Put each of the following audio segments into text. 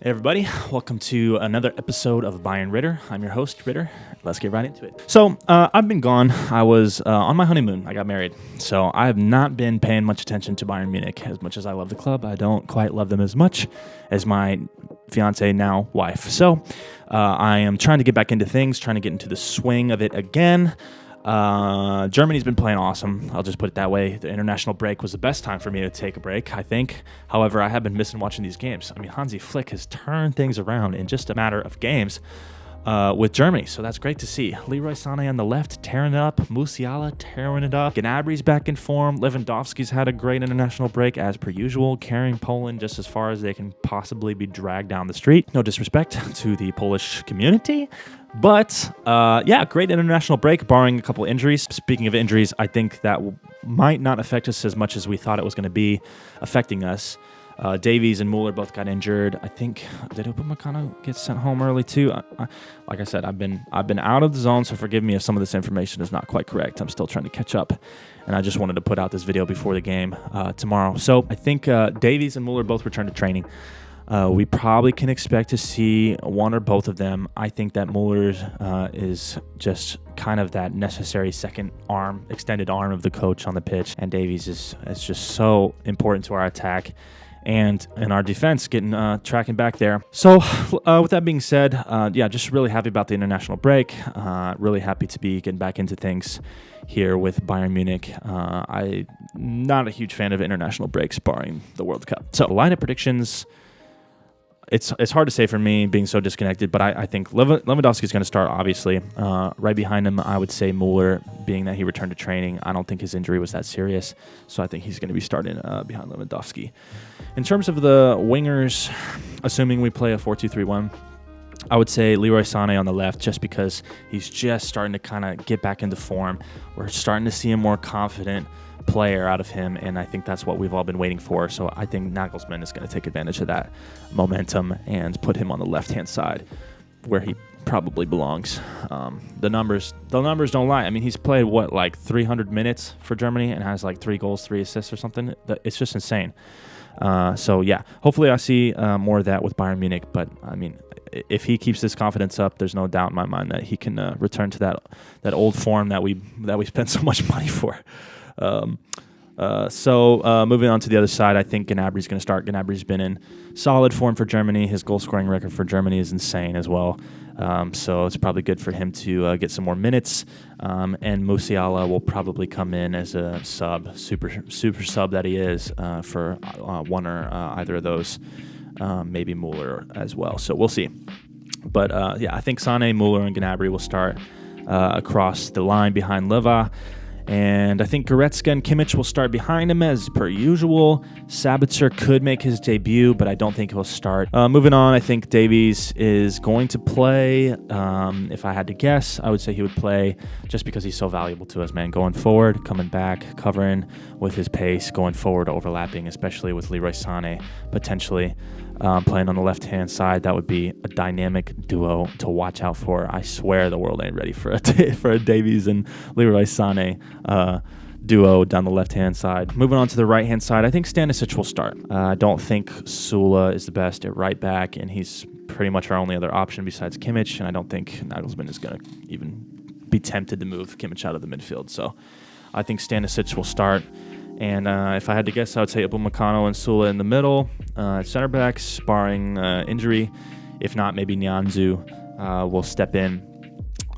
Hey everybody, welcome to another episode of BAYERN RIDDR. I'm your host, Ritter. Let's get right into it. So, I've been gone. I was on my honeymoon. I got married. So, I have not been paying much attention to Bayern Munich. As much as I love the club, I don't quite love them as much as my fiance, now wife. So, I am trying to get back into things, trying to get into the swing of it again. Germany's been playing awesome. I'll just put it that way. The international break was the best time for me to take a break, I think. However, I have been missing watching these games. I mean, Hansi Flick has turned things around in just a matter of games with Germany, so that's great to see. Leroy Sané on the left, tearing it up. Musiala tearing it up. Gnabry's back in form. Lewandowski's had a great international break, as per usual, carrying Poland just as far as they can possibly be dragged down the street. No disrespect to the Polish community. But, yeah, great international break, barring a couple injuries. Speaking of injuries, I think that might not affect us as much as we thought it was going to be affecting us. Davies and Mueller both got injured. I think, did Upamecano get sent home early too? Like I said, I've been out of the zone, so forgive me if some of this information is not quite correct. I'm still trying to catch up, and I just wanted to put out this video before the game tomorrow. So I think Davies and Mueller both returned to training. We probably can expect to see one or both of them. I think that Mueller is just kind of that necessary second arm, extended arm of the coach on the pitch, and Davies is just so important to our attack and in our defense, getting tracking back there. So with that being said, yeah, just really happy about the international break. Really happy to be getting back into things here with Bayern Munich. I'm not a huge fan of international breaks, barring the World Cup. So lineup predictions. It's hard to say for me being so disconnected, but I think Lewandowski is going to start, obviously. Right behind him, I would say Mueller, being that he returned to training. I don't think his injury was that serious, so I think he's going to be starting behind Lewandowski. In terms of the wingers, assuming we play a 4-2-3-1, I would say Leroy Sané on the left, just because he's just starting to kind of get back into form. We're starting to see a more confident player out of him, and I think that's what we've all been waiting for. So I think Nagelsmann is going to take advantage of that momentum and put him on the left-hand side where he probably belongs. The numbers don't lie. I mean, he's played like 300 minutes for Germany and has like 3 goals, 3 assists or something. It's just insane. So yeah, hopefully I see more of that with Bayern Munich, but I mean, if he keeps this confidence up, there's no doubt in my mind that he can return to that old form that we spent so much money for. So moving on to the other side, I think Gnabry's going to start. Gnabry's been in solid form for Germany. His goal-scoring record for Germany is insane as well. So it's probably good for him to get some more minutes. And Musiala will probably come in as a sub, super sub that he is, for one or either of those. Maybe Mueller as well. So we'll see. But yeah, I think Sané, Mueller, and Gnabry will start across the line behind Leva. And I think Goretzka and Kimmich will start behind him as per usual. Sabitzer could make his debut, but I don't think he'll start. Moving on, I think Davies is going to play. If I had to guess, I would say he would play just because he's so valuable to us, man. Going forward, coming back, covering with his pace, going forward, overlapping, especially with Leroy Sané potentially playing on the left-hand side. That would be a dynamic duo to watch out for. I swear the world ain't ready for a Davies and Leroy Sané duo down the left-hand side. Moving on to the right-hand side, I think Stanisic will start. I don't think Sula is the best at right back, and he's pretty much our only other option besides Kimmich, and I don't think Nagelsmann is going to even be tempted to move Kimmich out of the midfield. So I think Stanisic will start. And if I had to guess, I would say Upamecano and Sula in the middle, center backs, barring injury. If not, maybe Nianzou will step in.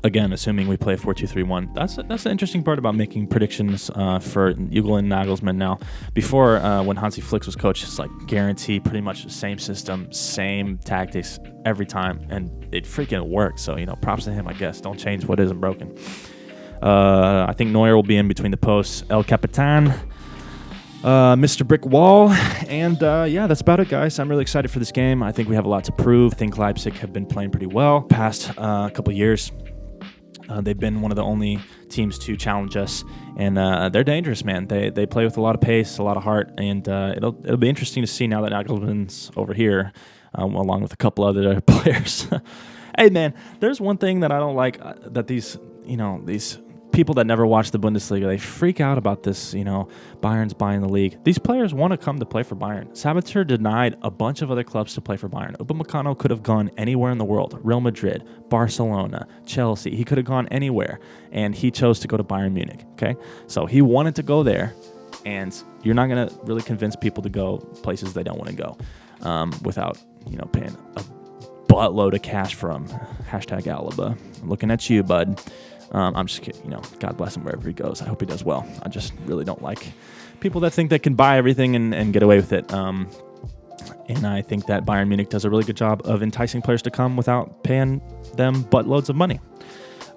Again, assuming we play 4-2-3-1. That's the interesting part about making predictions for Jugel and Nagelsmann now. Before, when Hansi Flick was coach, it's like guarantee pretty much the same system, same tactics every time, and it freaking worked. So, props to him, I guess. Don't change what isn't broken. I think Neuer will be in between the posts. El Capitan. Mr. Brick Wall, and yeah, that's about it, guys. I'm really excited for this game. I think we have a lot to prove. I think Leipzig have been playing pretty well past couple years. They've been one of the only teams to challenge us, and they're dangerous, man. They play with a lot of pace, a lot of heart, and it'll be interesting to see now that Nagelsmann's over here, along with a couple other players. Hey, man, there's one thing that I don't like that these people that never watch the Bundesliga, they freak out about this, Bayern's buying the league. These players want to come to play for Bayern. Sabitzer denied a bunch of other clubs to play for Bayern. Upamecano could have gone anywhere in the world. Real Madrid, Barcelona, Chelsea. He could have gone anywhere, and he chose to go to Bayern Munich, okay? So he wanted to go there, and you're not going to really convince people to go places they don't want to go without, paying a buttload of cash from #Alaba. I'm looking at you, bud. I'm just kidding. God bless him wherever he goes. I hope he does well. I just really don't like people that think they can buy everything and get away with it. And I think that Bayern Munich does a really good job of enticing players to come without paying them buttloads of money.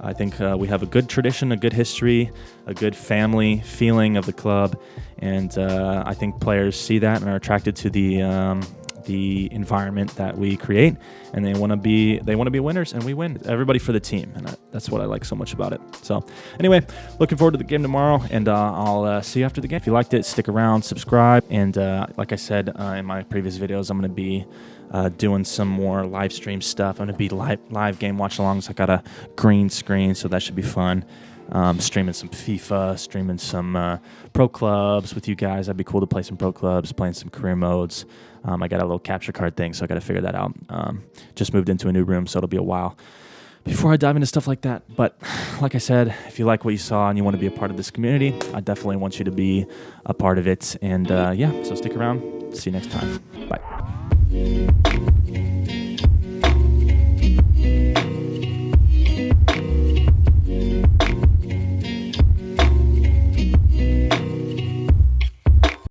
I think we have a good tradition, a good history, a good family feeling of the club, and I think players see that and are attracted to the environment that we create, and they want to be winners, and we win. Everybody for the team, and that's what I like so much about it. So anyway, looking forward to the game tomorrow, and I'll see you after the game. If you liked it, stick around, subscribe, and like I said in my previous videos, I'm going to be doing some more live stream stuff. I'm going to be live game watch-alongs. I got a green screen, so that should be fun. Streaming some FIFA, streaming some pro clubs with you guys. That'd be cool to play some pro clubs, playing some career modes. I got a little capture card thing, so I got to figure that out. Just moved into a new room, so it'll be a while before I dive into stuff like that. But like I said, if you like what you saw and you want to be a part of this community, I definitely want you to be a part of it. And yeah, so stick around. See you next time. Bye.